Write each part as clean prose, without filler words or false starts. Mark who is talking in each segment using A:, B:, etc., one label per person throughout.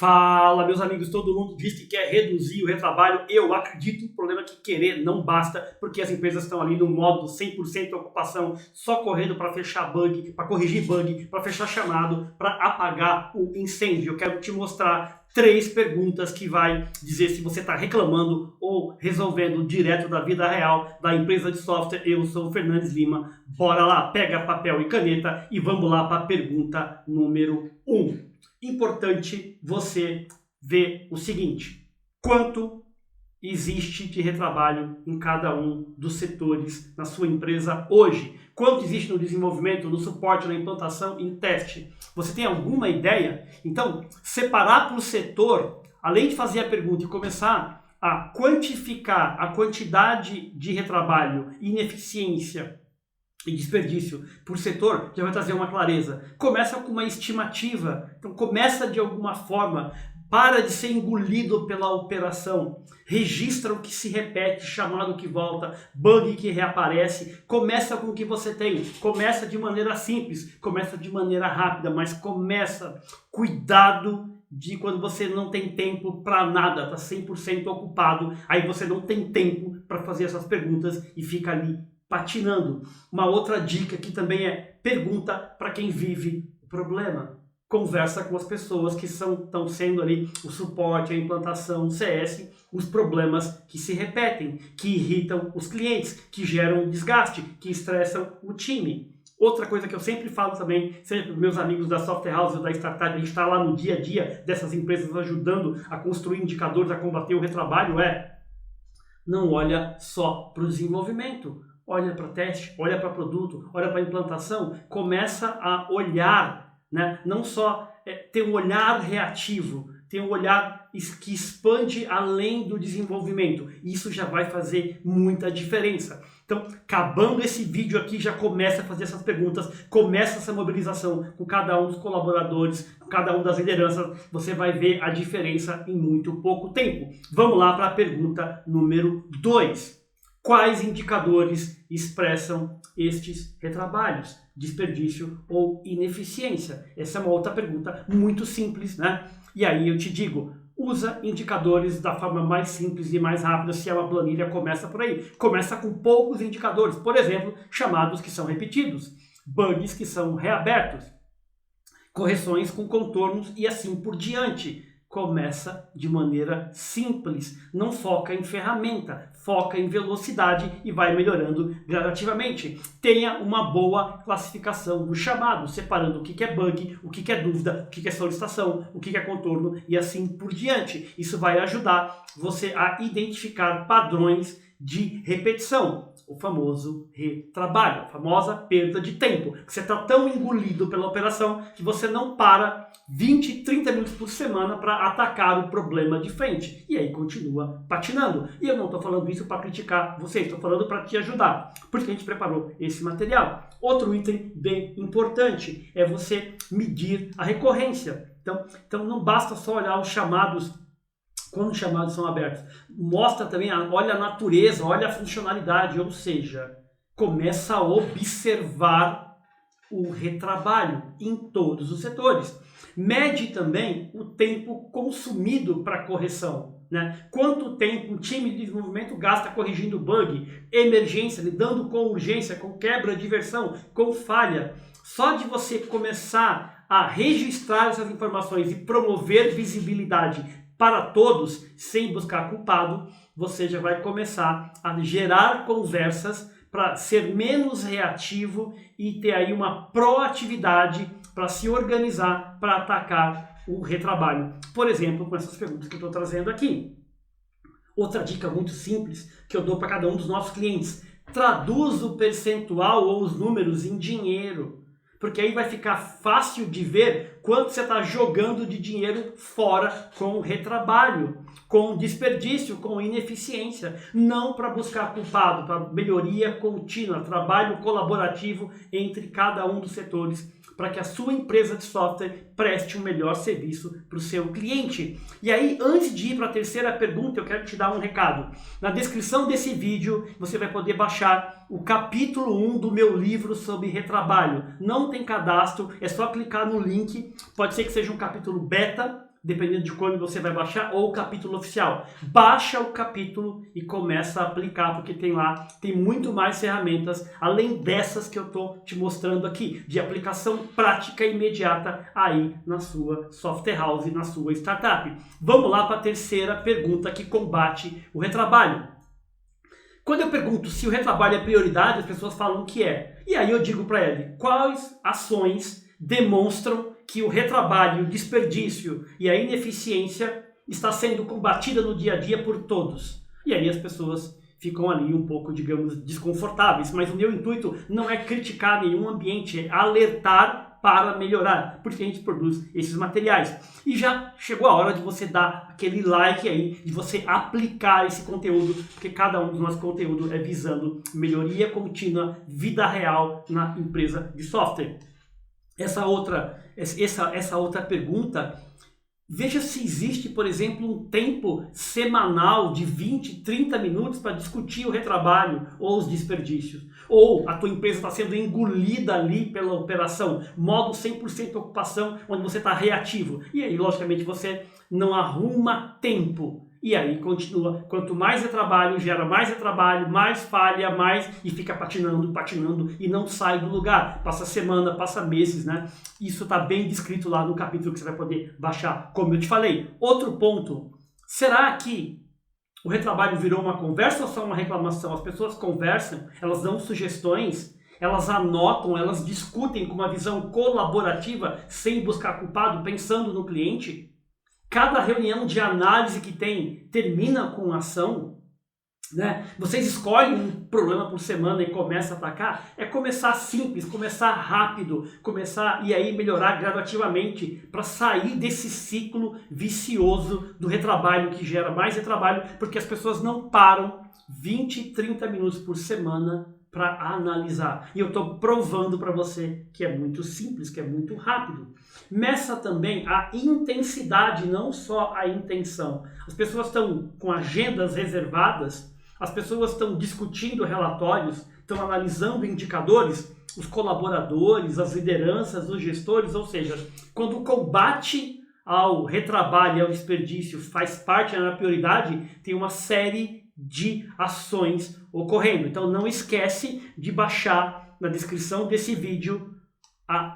A: Fala, meus amigos, todo mundo diz que quer reduzir o retrabalho. Eu acredito, o problema é que querer não basta, porque as empresas estão ali no modo 100% ocupação, só correndo para fechar bug, para corrigir bug, para fechar chamado, para apagar o incêndio. Eu quero te mostrar 3 perguntas que vai dizer se você está reclamando ou resolvendo direto da vida real da empresa de software. Eu sou o Fernandes Lima. Bora lá, pega papel e caneta e vamos lá para a pergunta número 1. Importante você ver o seguinte: quanto existe de retrabalho em cada um dos setores na sua empresa hoje? Quanto existe no desenvolvimento, no suporte, na implantação e no teste? Você tem alguma ideia? Então, separar por setor, além de fazer a pergunta e começar a quantificar a quantidade de retrabalho, ineficiência e desperdício por setor, já vai trazer uma clareza. Começa com uma estimativa, então começa de alguma forma, para de ser engolido pela operação, registra o que se repete, chamado que volta, bug que reaparece, começa com o que você tem, começa de maneira simples, começa de maneira rápida, mas começa, cuidado de quando você não tem tempo para nada, está 100% ocupado, aí você não tem tempo para fazer essas perguntas e fica ali patinando. Uma outra dica aqui também é: pergunta para quem vive o problema. Conversa com as pessoas que estão sendo ali o suporte, a implantação, o CS, os problemas que se repetem, que irritam os clientes, que geram desgaste, que estressam o time. Outra coisa que eu sempre falo também, seja para os meus amigos da Software House ou da Startup, a gente está lá no dia a dia dessas empresas ajudando a construir indicadores, a combater o retrabalho, não olha só para o desenvolvimento. Olha para teste, olha para produto, olha para implantação, começa a olhar, né? Não só ter um olhar reativo, ter um olhar que expande além do desenvolvimento. Isso já vai fazer muita diferença. Então, acabando esse vídeo aqui, já começa a fazer essas perguntas, começa essa mobilização com cada um dos colaboradores, com cada um das lideranças, você vai ver a diferença em muito pouco tempo. Vamos lá para a pergunta número 2. Quais indicadores expressam estes retrabalhos, desperdício ou ineficiência? Essa é uma outra pergunta muito simples, né? E aí eu te digo, usa indicadores da forma mais simples e mais rápida. Se é uma planilha, começa por aí. Começa com poucos indicadores, por exemplo, chamados que são repetidos, bugs que são reabertos, correções com contornos e assim por diante. Começa de maneira simples, não foca em ferramenta, foca em velocidade e vai melhorando gradativamente. Tenha uma boa classificação do chamado, separando o que é bug, o que é dúvida, o que é solicitação, o que é contorno e assim por diante. Isso vai ajudar você a identificar padrões de repetição, o famoso retrabalho, a famosa perda de tempo. Você está tão engolido pela operação que você não para 20, 30 minutos por semana para atacar o problema de frente. E aí continua patinando. E eu não estou falando isso para criticar você, estou falando para te ajudar. Por isso que a gente preparou esse material. Outro item bem importante é você medir a recorrência. Então não basta só olhar os chamados quando os chamados são abertos. Mostra também, olha a natureza, olha a funcionalidade, ou seja, começa a observar o retrabalho em todos os setores. Mede também o tempo consumido para correção, né? Quanto tempo o time de desenvolvimento gasta corrigindo bug, emergência, lidando com urgência, com quebra de versão, com falha. Só de você começar a registrar essas informações e promover visibilidade para todos, sem buscar culpado, você já vai começar a gerar conversas para ser menos reativo e ter aí uma proatividade para se organizar, para atacar o retrabalho. Por exemplo, com essas perguntas que eu estou trazendo aqui. Outra dica muito simples que eu dou para cada um dos nossos clientes: traduz o percentual ou os números em dinheiro. Porque aí vai ficar fácil de ver quanto você está jogando de dinheiro fora com retrabalho, com desperdício, com ineficiência. Não para buscar culpado, para melhoria contínua, trabalho colaborativo entre cada um dos setores, para que a sua empresa de software preste um melhor serviço para o seu cliente. E aí, antes de ir para a terceira pergunta, eu quero te dar um recado. Na descrição desse vídeo, você vai poder baixar o capítulo 1 do meu livro sobre retrabalho. Não tem cadastro, é só clicar no link. Pode ser que seja um capítulo beta, dependendo de quando você vai baixar, ou o capítulo oficial. Baixa o capítulo e começa a aplicar, porque tem muito mais ferramentas, além dessas que eu estou te mostrando aqui, de aplicação prática e imediata aí na sua software house, na sua startup. Vamos lá para a terceira pergunta que combate o retrabalho. Quando eu pergunto se o retrabalho é prioridade, as pessoas falam que é. E aí eu digo para ele, quais ações demonstram que o retrabalho, o desperdício e a ineficiência está sendo combatida no dia a dia por todos. E aí as pessoas ficam ali um pouco, digamos, desconfortáveis. Mas o meu intuito não é criticar nenhum ambiente, é alertar para melhorar, porque a gente produz esses materiais. E já chegou a hora de você dar aquele like aí, de você aplicar esse conteúdo, porque cada um dos nossos conteúdos é visando melhoria contínua, vida real na empresa de software. Essa outra pergunta, veja se existe, por exemplo, um tempo semanal de 20, 30 minutos para discutir o retrabalho ou os desperdícios. Ou a tua empresa está sendo engolida ali pela operação, modo 100% ocupação, onde você está reativo. E aí, logicamente, você não arruma tempo. E aí continua, quanto mais retrabalho, gera mais retrabalho, mais falha, mais, e fica patinando e não sai do lugar. Passa semana, passa meses, né? Isso está bem descrito lá no capítulo que você vai poder baixar, como eu te falei. Outro ponto, será que o retrabalho virou uma conversa ou só uma reclamação? As pessoas conversam, elas dão sugestões, elas anotam, elas discutem com uma visão colaborativa, sem buscar culpado, pensando no cliente? Cada reunião de análise que tem termina com ação, né? Vocês escolhem um problema por semana e começam a atacar. É começar simples, começar rápido, começar e aí melhorar gradativamente para sair desse ciclo vicioso do retrabalho que gera mais retrabalho, porque as pessoas não param 20, 30 minutos por semana para analisar. E eu estou provando para você que é muito simples, que é muito rápido. Meça também a intensidade, não só a intenção. As pessoas estão com agendas reservadas, as pessoas estão discutindo relatórios, estão analisando indicadores, os colaboradores, as lideranças, os gestores, ou seja, quando o combate ao retrabalho e ao desperdício faz parte da prioridade, tem uma série de ações ocorrendo. Então não esquece de baixar na descrição desse vídeo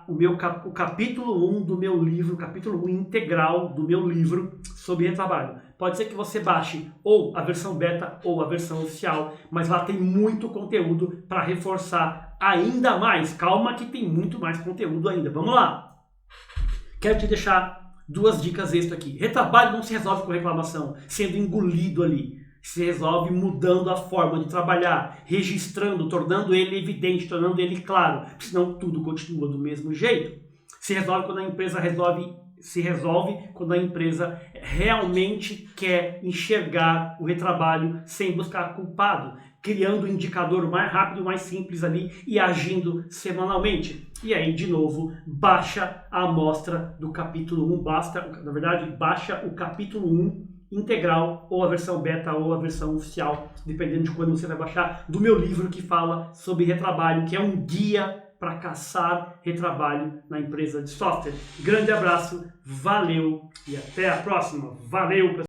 A: o capítulo 1 do meu livro, o capítulo 1 integral do meu livro sobre retrabalho. Pode ser que você baixe ou a versão beta ou a versão oficial, mas lá tem muito conteúdo para reforçar ainda mais. Calma que tem muito mais conteúdo ainda. Vamos lá! Quero te deixar duas dicas extra aqui. Retrabalho não se resolve com reclamação, sendo engolido ali. Se resolve mudando a forma de trabalhar, registrando, tornando ele evidente, tornando ele claro, senão tudo continua do mesmo jeito. Se resolve quando a empresa quando a empresa realmente quer enxergar o retrabalho sem buscar culpado, criando um indicador mais rápido, mais simples ali e agindo semanalmente. E aí, de novo, baixa a amostra do capítulo 1, baixa o capítulo 1 integral, ou a versão beta, ou a versão oficial, dependendo de quando você vai baixar, do meu livro que fala sobre retrabalho, que é um guia para caçar retrabalho na empresa de software. Grande abraço, valeu e até a próxima. Valeu, pessoal!